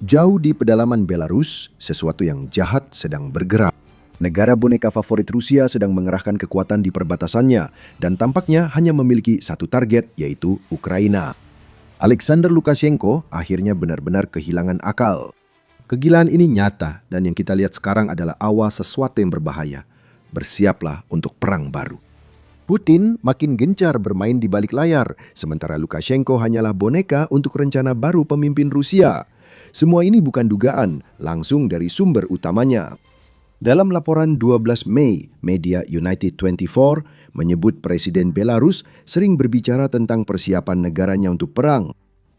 Jauh di pedalaman Belarus, sesuatu yang jahat sedang bergerak. Negara boneka favorit Rusia sedang mengerahkan kekuatan di perbatasannya dan tampaknya hanya memiliki satu target, yaitu Ukraina. Alexander Lukashenko akhirnya benar-benar kehilangan akal. Kegilaan ini nyata dan yang kita lihat sekarang adalah awal sesuatu yang berbahaya. Bersiaplah untuk perang baru. Putin makin gencar bermain di balik layar, sementara Lukashenko hanyalah boneka untuk rencana baru pemimpin Rusia. Semua ini bukan dugaan, langsung dari sumber utamanya. Dalam laporan 12 Mei, media United 24 menyebut Presiden Belarus sering berbicara tentang persiapan negaranya untuk perang.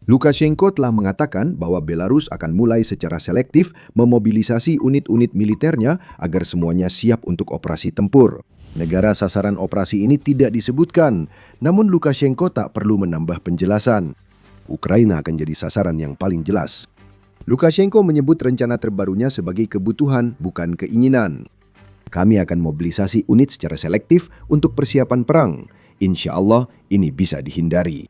Lukashenko telah mengatakan bahwa Belarus akan mulai secara selektif memobilisasi unit-unit militernya agar semuanya siap untuk operasi tempur. Negara sasaran operasi ini tidak disebutkan, namun Lukashenko tak perlu menambah penjelasan. Ukraina akan jadi sasaran yang paling jelas. Lukashenko menyebut rencana terbarunya sebagai kebutuhan, bukan keinginan. Kami akan mobilisasi unit secara selektif untuk persiapan perang. Insya Allah ini bisa dihindari.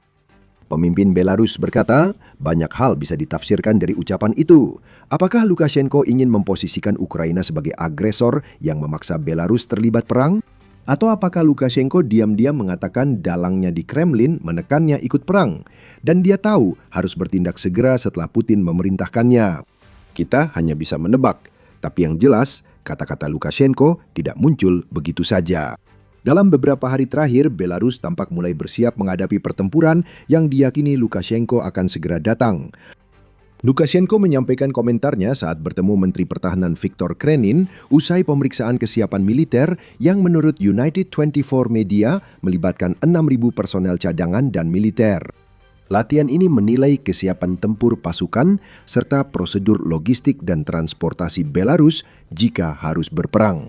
Pemimpin Belarus berkata, banyak hal bisa ditafsirkan dari ucapan itu. Apakah Lukashenko ingin memposisikan Ukraina sebagai agresor yang memaksa Belarus terlibat perang? Atau apakah Lukashenko diam-diam mengatakan dalangnya di Kremlin menekannya ikut perang? Dan dia tahu harus bertindak segera setelah Putin memerintahkannya. Kita hanya bisa menebak, tapi yang jelas kata-kata Lukashenko tidak muncul begitu saja. Dalam beberapa hari terakhir, Belarus tampak mulai bersiap menghadapi pertempuran yang diyakini Lukashenko akan segera datang. Lukashenko menyampaikan komentarnya saat bertemu Menteri Pertahanan Viktor Krenin usai pemeriksaan kesiapan militer yang menurut United 24 Media melibatkan 6.000 personel cadangan dan militer. Latihan ini menilai kesiapan tempur pasukan serta prosedur logistik dan transportasi Belarus jika harus berperang.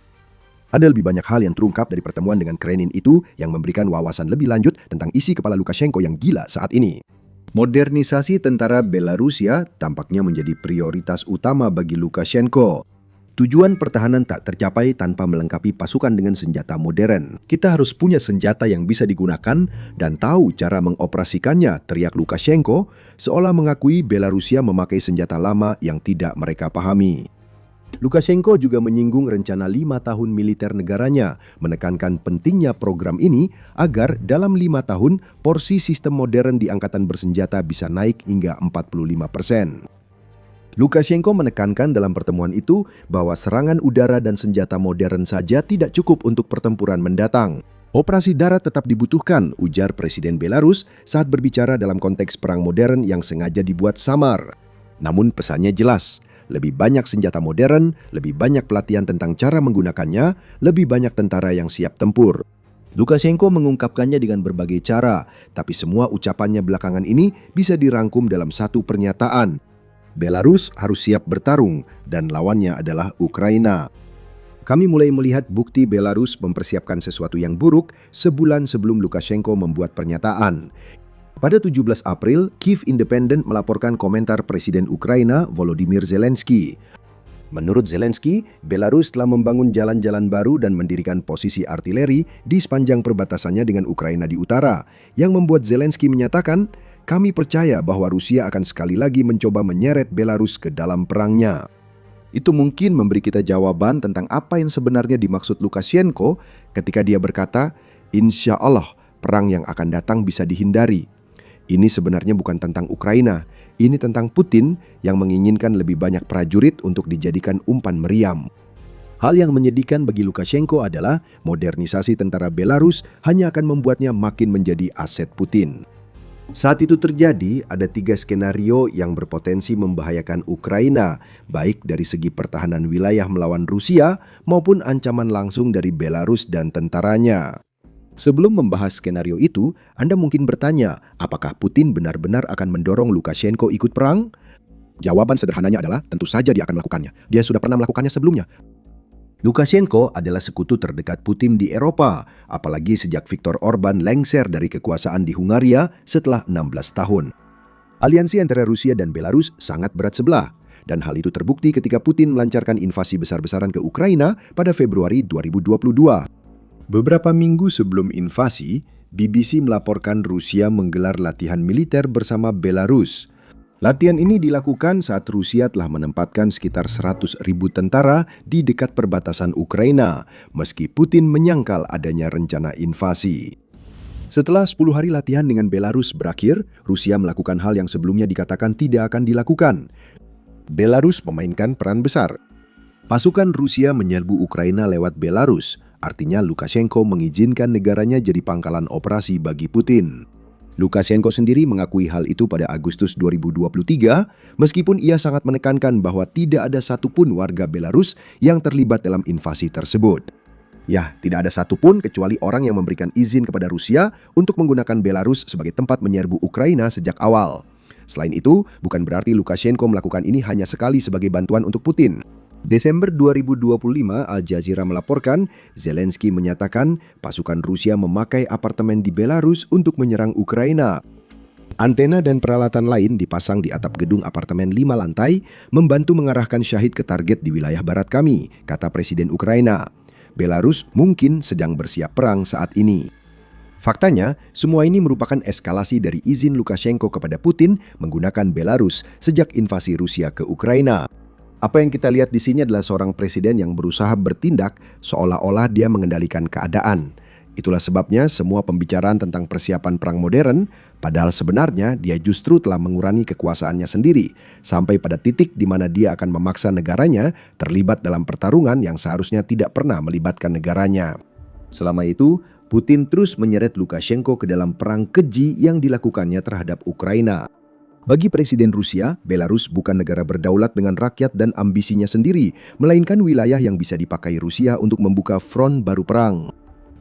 Ada lebih banyak hal yang terungkap dari pertemuan dengan Krenin itu yang memberikan wawasan lebih lanjut tentang isi kepala Lukashenko yang gila saat ini. Modernisasi tentara Belarusia tampaknya menjadi prioritas utama bagi Lukashenko. Tujuan pertahanan tak tercapai tanpa melengkapi pasukan dengan senjata modern. Kita harus punya senjata yang bisa digunakan dan tahu cara mengoperasikannya, teriak Lukashenko, seolah mengakui Belarusia memakai senjata lama yang tidak mereka pahami. Lukashenko juga menyinggung rencana 5 tahun militer negaranya, menekankan pentingnya program ini agar dalam 5 tahun porsi sistem modern di angkatan bersenjata bisa naik hingga 45%. Lukashenko menekankan dalam pertemuan itu bahwa serangan udara dan senjata modern saja tidak cukup untuk pertempuran mendatang. Operasi darat tetap dibutuhkan, ujar Presiden Belarus saat berbicara dalam konteks perang modern yang sengaja dibuat samar. Namun pesannya jelas. Lebih banyak senjata modern, lebih banyak pelatihan tentang cara menggunakannya, lebih banyak tentara yang siap tempur. Lukashenko mengungkapkannya dengan berbagai cara, tapi semua ucapannya belakangan ini bisa dirangkum dalam satu pernyataan. Belarus harus siap bertarung dan lawannya adalah Ukraina. Kami mulai melihat bukti Belarus mempersiapkan sesuatu yang buruk sebulan sebelum Lukashenko membuat pernyataan. Pada 17 April, Kiev Independent melaporkan komentar Presiden Ukraina Volodymyr Zelensky. Menurut Zelensky, Belarus telah membangun jalan-jalan baru dan mendirikan posisi artileri di sepanjang perbatasannya dengan Ukraina di utara, yang membuat Zelensky menyatakan, kami percaya bahwa Rusia akan sekali lagi mencoba menyeret Belarus ke dalam perangnya. Itu mungkin memberi kita jawaban tentang apa yang sebenarnya dimaksud Lukashenko ketika dia berkata, insya Allah perang yang akan datang bisa dihindari. Ini sebenarnya bukan tentang Ukraina, ini tentang Putin yang menginginkan lebih banyak prajurit untuk dijadikan umpan meriam. Hal yang menyedihkan bagi Lukashenko adalah modernisasi tentara Belarus hanya akan membuatnya makin menjadi aset Putin. Saat itu terjadi, ada 3 skenario yang berpotensi membahayakan Ukraina, baik dari segi pertahanan wilayah melawan Rusia maupun ancaman langsung dari Belarus dan tentaranya. Sebelum membahas skenario itu, Anda mungkin bertanya, apakah Putin benar-benar akan mendorong Lukashenko ikut perang? Jawaban sederhananya adalah, tentu saja dia akan melakukannya. Dia sudah pernah melakukannya sebelumnya. Lukashenko adalah sekutu terdekat Putin di Eropa, apalagi sejak Viktor Orban lengser dari kekuasaan di Hungaria setelah 16 tahun. Aliansi antara Rusia dan Belarus sangat berat sebelah, dan hal itu terbukti ketika Putin melancarkan invasi besar-besaran ke Ukraina pada Februari 2022. Beberapa minggu sebelum invasi, BBC melaporkan Rusia menggelar latihan militer bersama Belarus. Latihan ini dilakukan saat Rusia telah menempatkan sekitar 100.000 tentara di dekat perbatasan Ukraina, meski Putin menyangkal adanya rencana invasi. Setelah 10 hari latihan dengan Belarus berakhir, Rusia melakukan hal yang sebelumnya dikatakan tidak akan dilakukan. Belarus memainkan peran besar. Pasukan Rusia menyerbu Ukraina lewat Belarus, artinya Lukashenko mengizinkan negaranya jadi pangkalan operasi bagi Putin. Lukashenko sendiri mengakui hal itu pada Agustus 2023, meskipun ia sangat menekankan bahwa tidak ada satupun warga Belarus yang terlibat dalam invasi tersebut. Ya, tidak ada satupun kecuali orang yang memberikan izin kepada Rusia untuk menggunakan Belarus sebagai tempat menyerbu Ukraina sejak awal. Selain itu, bukan berarti Lukashenko melakukan ini hanya sekali sebagai bantuan untuk Putin. Desember 2025, Al Jazeera melaporkan Zelensky menyatakan pasukan Rusia memakai apartemen di Belarus untuk menyerang Ukraina. Antena dan peralatan lain dipasang di atap gedung apartemen 5 lantai, membantu mengarahkan syahid ke target di wilayah barat kami, kata Presiden Ukraina. Belarus mungkin sedang bersiap perang saat ini. Faktanya, semua ini merupakan eskalasi dari izin Lukashenko kepada Putin menggunakan Belarus sejak invasi Rusia ke Ukraina. Apa yang kita lihat di sini adalah seorang presiden yang berusaha bertindak seolah-olah dia mengendalikan keadaan. Itulah sebabnya semua pembicaraan tentang persiapan perang modern, padahal sebenarnya dia justru telah mengurangi kekuasaannya sendiri, sampai pada titik di mana dia akan memaksa negaranya terlibat dalam pertarungan yang seharusnya tidak pernah melibatkan negaranya. Selama itu, Putin terus menyeret Lukashenko ke dalam perang keji yang dilakukannya terhadap Ukraina. Bagi Presiden Rusia, Belarus bukan negara berdaulat dengan rakyat dan ambisinya sendiri, melainkan wilayah yang bisa dipakai Rusia untuk membuka front baru perang.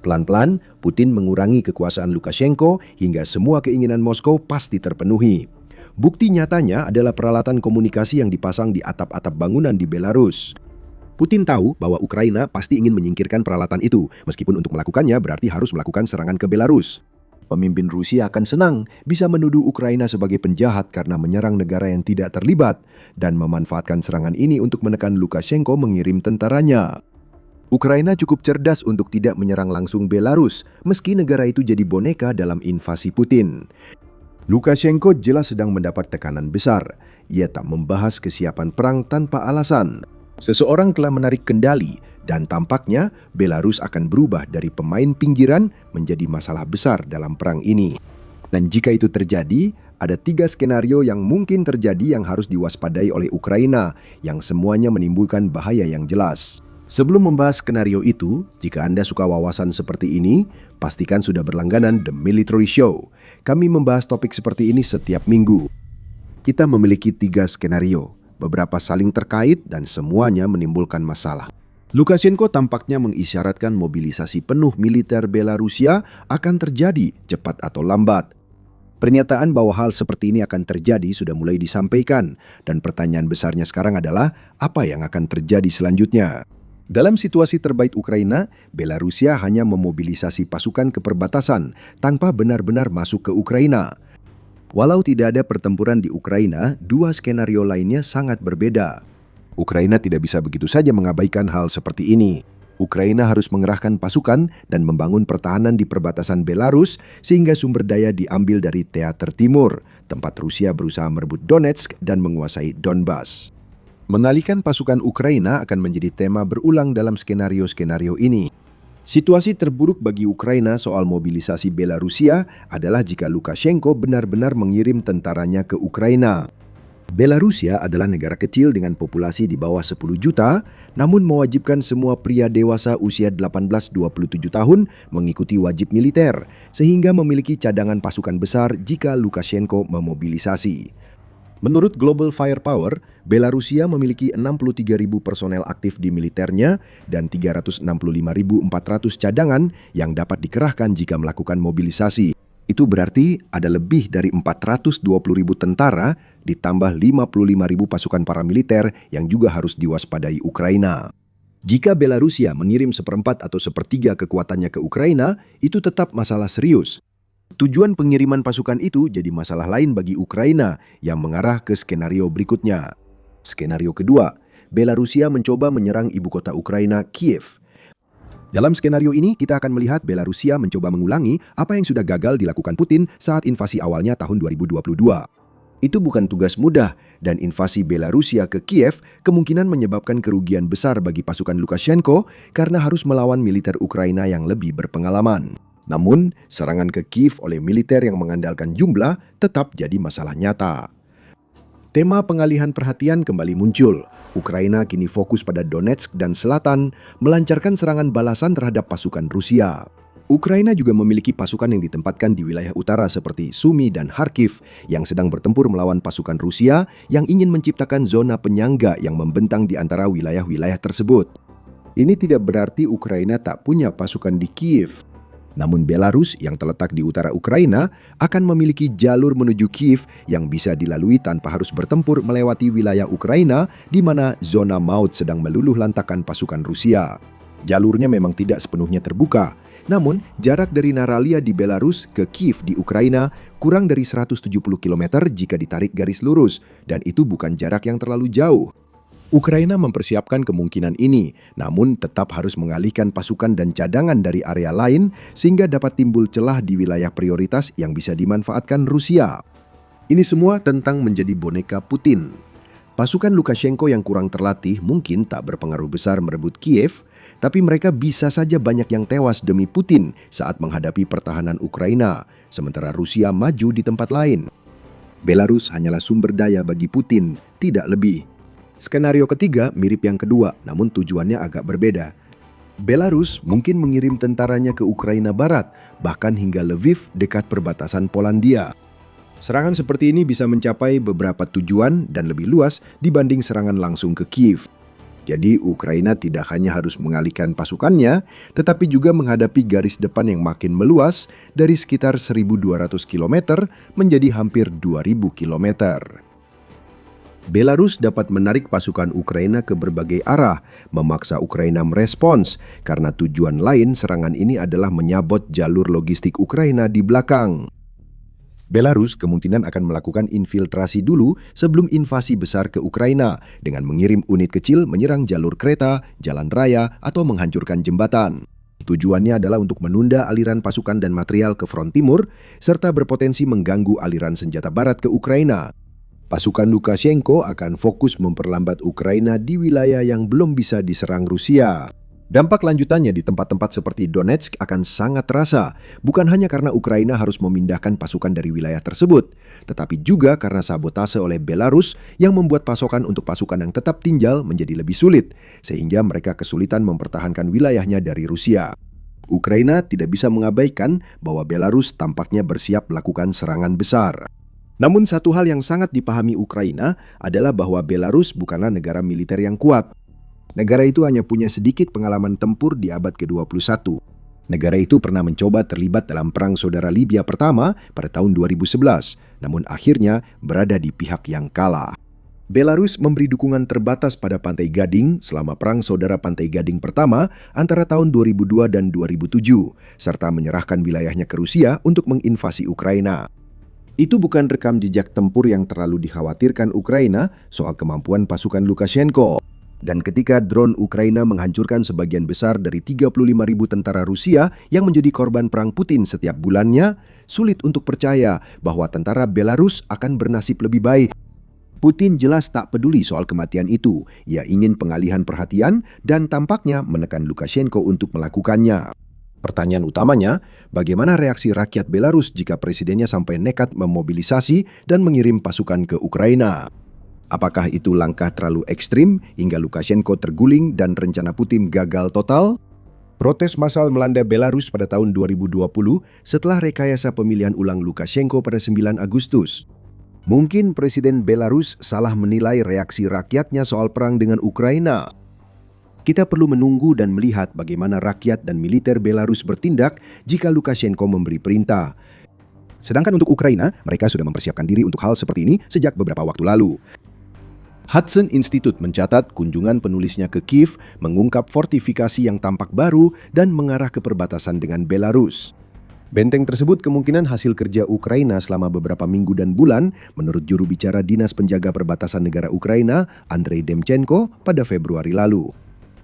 Pelan-pelan, Putin mengurangi kekuasaan Lukashenko hingga semua keinginan Moskow pasti terpenuhi. Bukti nyatanya adalah peralatan komunikasi yang dipasang di atap-atap bangunan di Belarus. Putin tahu bahwa Ukraina pasti ingin menyingkirkan peralatan itu, meskipun untuk melakukannya berarti harus melakukan serangan ke Belarus. Pemimpin Rusia akan senang bisa menuduh Ukraina sebagai penjahat karena menyerang negara yang tidak terlibat dan memanfaatkan serangan ini untuk menekan Lukashenko mengirim tentaranya. Ukraina cukup cerdas untuk tidak menyerang langsung Belarus, meski negara itu jadi boneka dalam invasi Putin. Lukashenko jelas sedang mendapat tekanan besar. Ia tak membahas kesiapan perang tanpa alasan. Seseorang telah menarik kendali dan tampaknya Belarus akan berubah dari pemain pinggiran menjadi masalah besar dalam perang ini. Dan jika itu terjadi, ada 3 skenario yang mungkin terjadi yang harus diwaspadai oleh Ukraina, yang semuanya menimbulkan bahaya yang jelas. Sebelum membahas skenario itu, jika Anda suka wawasan seperti ini, pastikan sudah berlangganan The Military Show. Kami membahas topik seperti ini setiap minggu. Kita memiliki 3 skenario, beberapa saling terkait dan semuanya menimbulkan masalah. Lukashenko tampaknya mengisyaratkan mobilisasi penuh militer Belarusia akan terjadi cepat atau lambat. Pernyataan bahwa hal seperti ini akan terjadi sudah mulai disampaikan, dan pertanyaan besarnya sekarang adalah apa yang akan terjadi selanjutnya. Dalam situasi terbaik Ukraina, Belarusia hanya memobilisasi pasukan ke perbatasan tanpa benar-benar masuk ke Ukraina. Walau tidak ada pertempuran di Ukraina, 2 skenario lainnya sangat berbeda. Ukraina tidak bisa begitu saja mengabaikan hal seperti ini. Ukraina harus mengerahkan pasukan dan membangun pertahanan di perbatasan Belarus sehingga sumber daya diambil dari teater timur, tempat Rusia berusaha merebut Donetsk dan menguasai Donbas. Mengalihkan pasukan Ukraina akan menjadi tema berulang dalam skenario-skenario ini. Situasi terburuk bagi Ukraina soal mobilisasi Belarusia adalah jika Lukashenko benar-benar mengirim tentaranya ke Ukraina. Belarusia adalah negara kecil dengan populasi di bawah 10 juta, namun mewajibkan semua pria dewasa usia 18-27 tahun mengikuti wajib militer, sehingga memiliki cadangan pasukan besar jika Lukashenko memobilisasi. Menurut Global Firepower, Belarusia memiliki 63.000 personel aktif di militernya dan 365.400 cadangan yang dapat dikerahkan jika melakukan mobilisasi. Itu berarti ada lebih dari 420.000 tentara ditambah 55.000 pasukan paramiliter yang juga harus diwaspadai Ukraina. Jika Belarusia mengirim 1/4 atau 1/3 kekuatannya ke Ukraina, itu tetap masalah serius. Tujuan pengiriman pasukan itu jadi masalah lain bagi Ukraina yang mengarah ke skenario berikutnya. Skenario kedua, Belarusia mencoba menyerang ibu kota Ukraina, Kiev. Dalam skenario ini, kita akan melihat Belarusia mencoba mengulangi apa yang sudah gagal dilakukan Putin saat invasi awalnya tahun 2022. Itu bukan tugas mudah, dan invasi Belarusia ke Kiev kemungkinan menyebabkan kerugian besar bagi pasukan Lukashenko karena harus melawan militer Ukraina yang lebih berpengalaman. Namun, serangan ke Kiev oleh militer yang mengandalkan jumlah tetap jadi masalah nyata. Tema pengalihan perhatian kembali muncul. Ukraina kini fokus pada Donetsk dan selatan, melancarkan serangan balasan terhadap pasukan Rusia. Ukraina juga memiliki pasukan yang ditempatkan di wilayah utara seperti Sumy dan Kharkiv yang sedang bertempur melawan pasukan Rusia yang ingin menciptakan zona penyangga yang membentang di antara wilayah-wilayah tersebut. Ini tidak berarti Ukraina tak punya pasukan di Kiev. Namun Belarus yang terletak di utara Ukraina akan memiliki jalur menuju Kiev yang bisa dilalui tanpa harus bertempur melewati wilayah Ukraina di mana zona maut sedang meluluh lantakan pasukan Rusia. Jalurnya memang tidak sepenuhnya terbuka. Namun, jarak dari Naralia di Belarus ke Kiev di Ukraina kurang dari 170 km jika ditarik garis lurus, dan itu bukan jarak yang terlalu jauh. Ukraina mempersiapkan kemungkinan ini, namun tetap harus mengalihkan pasukan dan cadangan dari area lain sehingga dapat timbul celah di wilayah prioritas yang bisa dimanfaatkan Rusia. Ini semua tentang menjadi boneka Putin. Pasukan Lukashenko yang kurang terlatih mungkin tak berpengaruh besar merebut Kiev, tapi mereka bisa saja banyak yang tewas demi Putin saat menghadapi pertahanan Ukraina, sementara Rusia maju di tempat lain. Belarus hanyalah sumber daya bagi Putin, tidak lebih. Skenario ketiga mirip yang kedua, namun tujuannya agak berbeda. Belarus mungkin mengirim tentaranya ke Ukraina Barat, bahkan hingga Lviv dekat perbatasan Polandia. Serangan seperti ini bisa mencapai beberapa tujuan dan lebih luas dibanding serangan langsung ke Kiev. Jadi Ukraina tidak hanya harus mengalihkan pasukannya, tetapi juga menghadapi garis depan yang makin meluas dari sekitar 1.200 km menjadi hampir 2.000 km. Belarus dapat menarik pasukan Ukraina ke berbagai arah, memaksa Ukraina merespons, karena tujuan lain serangan ini adalah menyabot jalur logistik Ukraina di belakang. Belarus kemungkinan akan melakukan infiltrasi dulu sebelum invasi besar ke Ukraina dengan mengirim unit kecil menyerang jalur kereta, jalan raya, atau menghancurkan jembatan. Tujuannya adalah untuk menunda aliran pasukan dan material ke front timur, serta berpotensi mengganggu aliran senjata barat ke Ukraina. Pasukan Lukashenko akan fokus memperlambat Ukraina di wilayah yang belum bisa diserang Rusia. Dampak lanjutannya di tempat-tempat seperti Donetsk akan sangat terasa, bukan hanya karena Ukraina harus memindahkan pasukan dari wilayah tersebut, tetapi juga karena sabotase oleh Belarus yang membuat pasokan untuk pasukan yang tetap tinggal menjadi lebih sulit, sehingga mereka kesulitan mempertahankan wilayahnya dari Rusia. Ukraina tidak bisa mengabaikan bahwa Belarus tampaknya bersiap melakukan serangan besar. Namun satu hal yang sangat dipahami Ukraina adalah bahwa Belarus bukanlah negara militer yang kuat. Negara itu hanya punya sedikit pengalaman tempur di abad ke-21. Negara itu pernah mencoba terlibat dalam Perang Saudara Libya pertama pada tahun 2011, namun akhirnya berada di pihak yang kalah. Belarus memberi dukungan terbatas pada Pantai Gading selama Perang Saudara Pantai Gading pertama antara tahun 2002 dan 2007, serta menyerahkan wilayahnya ke Rusia untuk menginvasi Ukraina. Itu bukan rekam jejak tempur yang terlalu dikhawatirkan Ukraina soal kemampuan pasukan Lukashenko. Dan ketika drone Ukraina menghancurkan sebagian besar dari 35.000 tentara Rusia yang menjadi korban perang Putin setiap bulannya, sulit untuk percaya bahwa tentara Belarus akan bernasib lebih baik. Putin jelas tak peduli soal kematian itu. Ia ingin pengalihan perhatian dan tampaknya menekan Lukashenko untuk melakukannya. Pertanyaan utamanya, bagaimana reaksi rakyat Belarus jika presidennya sampai nekat memobilisasi dan mengirim pasukan ke Ukraina? Apakah itu langkah terlalu ekstrim hingga Lukashenko terguling dan rencana Putin gagal total? Protes massal melanda Belarus pada tahun 2020 setelah rekayasa pemilihan ulang Lukashenko pada 9 Agustus. Mungkin Presiden Belarus salah menilai reaksi rakyatnya soal perang dengan Ukraina. Kita perlu menunggu dan melihat bagaimana rakyat dan militer Belarus bertindak jika Lukashenko memberi perintah. Sedangkan untuk Ukraina, mereka sudah mempersiapkan diri untuk hal seperti ini sejak beberapa waktu lalu. Hudson Institute mencatat kunjungan penulisnya ke Kiev mengungkap fortifikasi yang tampak baru dan mengarah ke perbatasan dengan Belarus. Benteng tersebut kemungkinan hasil kerja Ukraina selama beberapa minggu dan bulan, menurut juru bicara Dinas Penjaga Perbatasan Negara Ukraina, Andrei Demchenko, pada Februari lalu.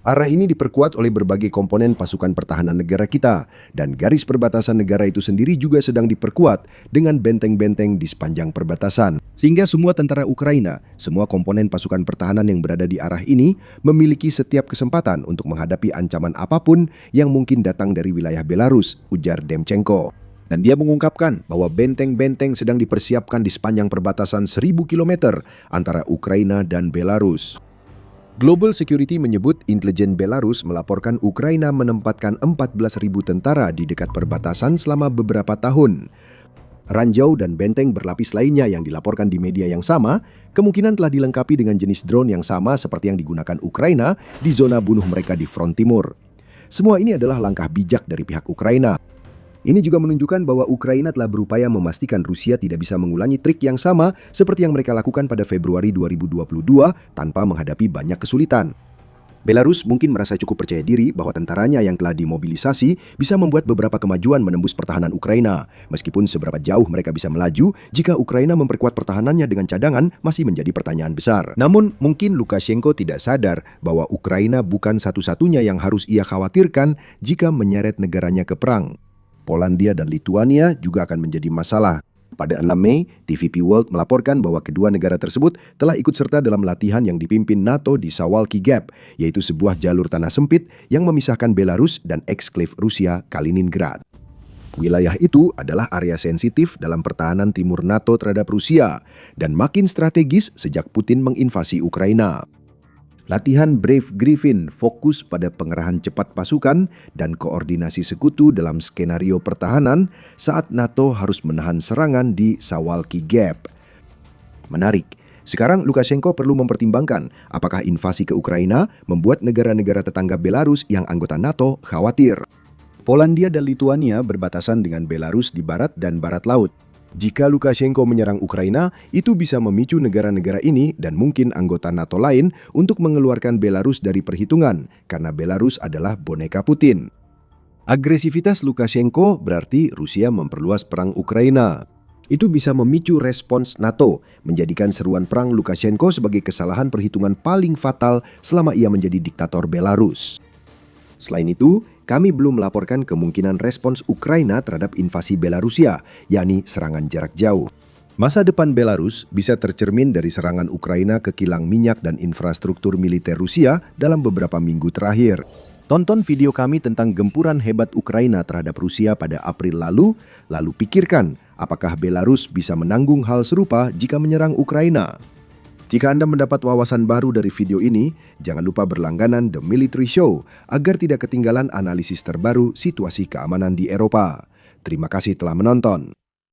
Arah ini diperkuat oleh berbagai komponen pasukan pertahanan negara kita, dan garis perbatasan negara itu sendiri juga sedang diperkuat dengan benteng-benteng di sepanjang perbatasan. Sehingga semua tentara Ukraina, semua komponen pasukan pertahanan yang berada di arah ini memiliki setiap kesempatan untuk menghadapi ancaman apapun yang mungkin datang dari wilayah Belarus, ujar Demchenko. Dan dia mengungkapkan bahwa benteng-benteng sedang dipersiapkan di sepanjang perbatasan 1.000 km antara Ukraina dan Belarus. Global Security menyebut intelijen Belarus melaporkan Ukraina menempatkan 14.000 tentara di dekat perbatasan selama beberapa tahun. Ranjau dan benteng berlapis lainnya yang dilaporkan di media yang sama kemungkinan telah dilengkapi dengan jenis drone yang sama seperti yang digunakan Ukraina di zona bunuh mereka di front timur. Semua ini adalah langkah bijak dari pihak Ukraina. Ini juga menunjukkan bahwa Ukraina telah berupaya memastikan Rusia tidak bisa mengulangi trik yang sama seperti yang mereka lakukan pada Februari 2022 tanpa menghadapi banyak kesulitan. Belarus mungkin merasa cukup percaya diri bahwa tentaranya yang telah dimobilisasi bisa membuat beberapa kemajuan menembus pertahanan Ukraina. Meskipun seberapa jauh mereka bisa melaju jika Ukraina memperkuat pertahanannya dengan cadangan masih menjadi pertanyaan besar. Namun mungkin Lukashenko tidak sadar bahwa Ukraina bukan satu-satunya yang harus ia khawatirkan jika menyeret negaranya ke perang. Polandia dan Lituania juga akan menjadi masalah. Pada 6 Mei, TVP World melaporkan bahwa kedua negara tersebut telah ikut serta dalam latihan yang dipimpin NATO di Suwalki Gap, yaitu sebuah jalur tanah sempit yang memisahkan Belarus dan eksklave Rusia Kaliningrad. Wilayah itu adalah area sensitif dalam pertahanan timur NATO terhadap Rusia dan makin strategis sejak Putin menginvasi Ukraina. Latihan Brave Griffin fokus pada pengerahan cepat pasukan dan koordinasi sekutu dalam skenario pertahanan saat NATO harus menahan serangan di Suwalki Gap. Menarik, sekarang Lukashenko perlu mempertimbangkan apakah invasi ke Ukraina membuat negara-negara tetangga Belarus yang anggota NATO khawatir. Polandia dan Lituania berbatasan dengan Belarus di barat dan barat laut. Jika Lukashenko menyerang Ukraina, itu bisa memicu negara-negara ini dan mungkin anggota NATO lain untuk mengeluarkan Belarus dari perhitungan, karena Belarus adalah boneka Putin. Agresivitas Lukashenko berarti Rusia memperluas perang Ukraina. Itu bisa memicu respons NATO, menjadikan seruan perang Lukashenko sebagai kesalahan perhitungan paling fatal selama ia menjadi diktator Belarus. Selain itu, kami belum melaporkan kemungkinan respons Ukraina terhadap invasi Belarusia, yakni serangan jarak jauh. Masa depan Belarus bisa tercermin dari serangan Ukraina ke kilang minyak dan infrastruktur militer Rusia dalam beberapa minggu terakhir. Tonton video kami tentang gempuran hebat Ukraina terhadap Rusia pada April lalu pikirkan apakah Belarus bisa menanggung hal serupa jika menyerang Ukraina. Jika Anda mendapat wawasan baru dari video ini, jangan lupa berlangganan The Military Show agar tidak ketinggalan analisis terbaru situasi keamanan di Eropa. Terima kasih telah menonton.